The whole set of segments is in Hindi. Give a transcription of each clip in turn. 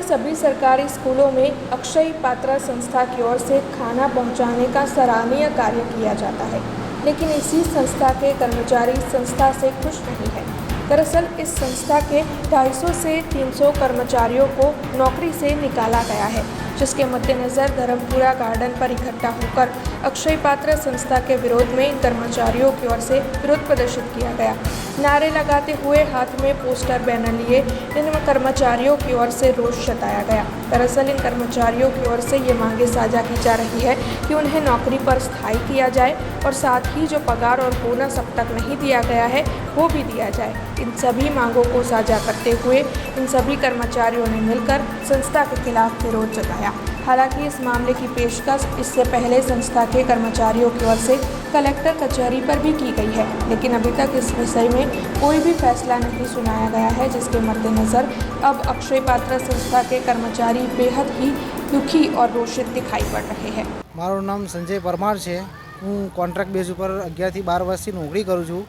सभी सरकारी स्कूलों में अक्षय पात्रा संस्था की ओर से खाना पहुंचाने का सराहनीय कार्य किया जाता है, लेकिन इसी संस्था के कर्मचारी संस्था से खुश नहीं है। दरअसल इस संस्था के 250 से 300 कर्मचारियों को नौकरी से निकाला गया है, जिसके मद्देनज़र धर्मपुरा गार्डन पर इकट्ठा होकर अक्षय पात्र संस्था के विरोध में इन कर्मचारियों की ओर से विरोध प्रदर्शित किया गया। नारे लगाते हुए हाथ में पोस्टर बैनर लिए इन कर्मचारियों की ओर से रोष जताया गया। दरअसल इन कर्मचारियों की ओर से ये मांगे साझा की जा रही है कि उन्हें नौकरी पर स्थायी किया जाए और साथ ही जो पगार और बोनस अब तक नहीं दिया गया है वो भी दिया जाए। इन सभी मांगों को साझा करते हुए इन सभी कर्मचारियों ने मिलकर संस्था के खिलाफ विरोध जताया। हालांकि इस मामले की पेशकश इससे पहले संस्था के कर्मचारियों की ओर से कलेक्टर कचहरी पर भी की गई है, लेकिन अभी तक इस विषय में कोई भी फैसला नहीं सुनाया गया है, जिसके मद्देनज़र अब अक्षय पात्र संस्था के कर्मचारी बेहद ही दुखी और रोषित दिखाई पड़ रहे हैं। माરું नाम संजय परमार है। हूँ कॉन्ट्रेक्ट बेस पर 11 થી 12 વર્ષથી नौकरी करूँ छूँ।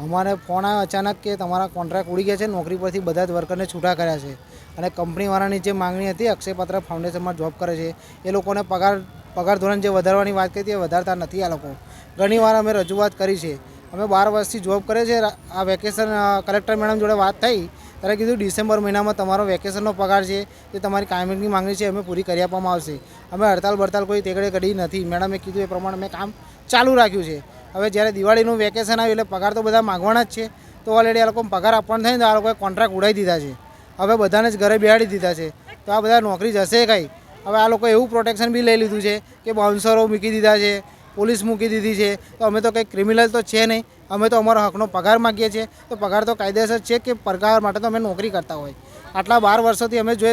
अमारे फोन आया अचानक के तमारा कॉन्ट्रेक्ट उड़ी गया है, नौकरी पर बधा ज वर्करने छूटा कर्या छे અને કંપનીવાળાની જે માંગણી હતી અક્ષય પાત્ર ફાઉન્ડેશનમાં જોબ કરે છે એ લોકોને પગાર ધોરણ જે વધારવાની વાત કરી હતી એ વધારતા નથી। આ લોકો ઘણીવાર અમે રજૂઆત કરી છે। અમે 12 વર્ષથી જોબ કરે છે। આ વેકેશન કલેક્ટર મેડમ જોડે વાત થઈ ત્યારે કીધું ડિસેમ્બર મહિનામાં તમારો વેકેશનનો પગાર છે જે તમારી કાયમીની માંગણી છે અમે પૂરી કરી આપવામાં આવશે। અમે હડતાલ બડતાલ કોઈ તેગડે કરી નથી। મેડમે કીધું એ પ્રમાણે મેં કામ ચાલુ રાખ્યું છે। હવે જ્યારે દિવાળીનું વેકેશન આવ્યું એટલે પગાર તો બધા માગવાના જ છે, તો ઓલરેડી આ લોકો પગાર આપવાનો થાય ને તો આ લોકોએ કોન્ટ્રાક્ટ ઉડાવી દીધા છે। હવે બધાને જ ઘરે બેહાડી દીધા છે, તો આ બધા નોકરી જશે કઈ। હવે આ લોકો એવું પ્રોટેક્શન બી લઈ લીધું છે કે બાઉન્સરો મૂકી દીધા છે, પોલીસ મૂકી દીધી છે, તો અમે તો કંઈ ક્રિમિનલ તો છે નહીં। અમે તો અમારો હકનો પગાર માગીએ છીએ, તો પગાર તો કાયદેસર છે કે પગાર માટે તો અમે નોકરી કરતા હોય। આટલા 12 વર્ષોથી અમે જો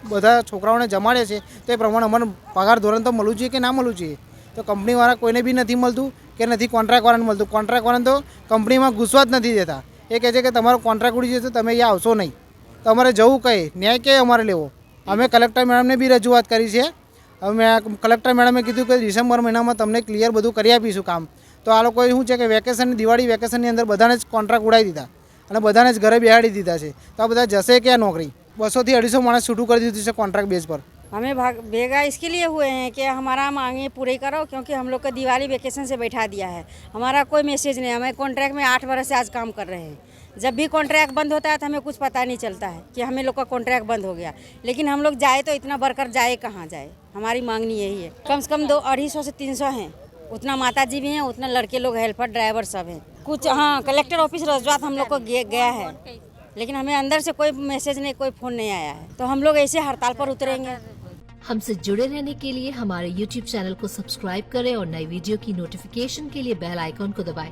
બધા છોકરાઓને જમાડે છે તો એ પ્રમાણે અમને પગાર ધોરણ તો મળવું જોઈએ કે ના મળવું જોઈએ। તો કંપનીવાળા કોઈને બી નથી મળતું કે નથી કોન્ટ્રાક્ટવાળાને મળતું। કોન્ટ્રાક્ટવાળાને તો કંપનીમાં ઘૂસવા જ નથી દેતા। એ કહે છે કે તમારો કોન્ટ્રાક્ટ ઉડી જશે તમે અહીંયા આવશો નહીં, તો અમારે જવું કઈ ન્યાય કે અમારે લેવો। અમે કલેક્ટર મેડમને બી રજૂઆત કરી છે। હવે કલેક્ટર મેડમે કીધું કે ડિસેમ્બર મહિનામાં તમને ક્લિયર બધું કરી આપીશું કામ। તો આ લોકોએ શું છે કે વેકેશન દિવાળી વેકેશનની અંદર બધાને જ કોન્ટ્રાક્ટ ઉડાવી દીધા અને બધાને જ ઘરે બેહાડી દીધા છે। તો આ બધા જશે ક્યાં નોકરી? 200 થી 250 માણસ છૂટું કરી દીધું છે कॉन्ट्रैक्ट बेस पर। हमें भेगा इसके लिए हुए हैं कि हमारा मांगे पूरे करो, क्योंकि हम लोग को दिवाली वेकेशन से बैठा दिया है। हमारा कोई मैसेज नहीं। हमें कॉन्ट्रैक्ट में 8 वर्ष से आज काम कर रहे हैं। जब भी कॉन्ट्रैक्ट बंद होता है तो हमें कुछ पता नहीं चलता है कि हमें लोग का कॉन्ट्रैक्ट बंद हो गया, लेकिन हम लोग जाए तो इतना वर्कर जाए कहाँ जाए। हमारी मांगनी यही है। कम से कम 250 से 300 हैं, उतना माता जी भी हैं, उतना लड़के लोग हेल्पर ड्राइवर सब हैं। कुछ हाँ कलेक्टर ऑफिस रजवात हम लोग को गया है, लेकिन हमें अंदर से कोई मैसेज नहीं, कोई फ़ोन नहीं आया है। तो हम लोग ऐसे हड़ताल पर उतरेंगे। हमसे जुड़े रहने के लिए हमारे YouTube चैनल को सब्सक्राइब करें और नई वीडियो की नोटिफिकेशन के लिए बेल आइकॉन को दबाएं।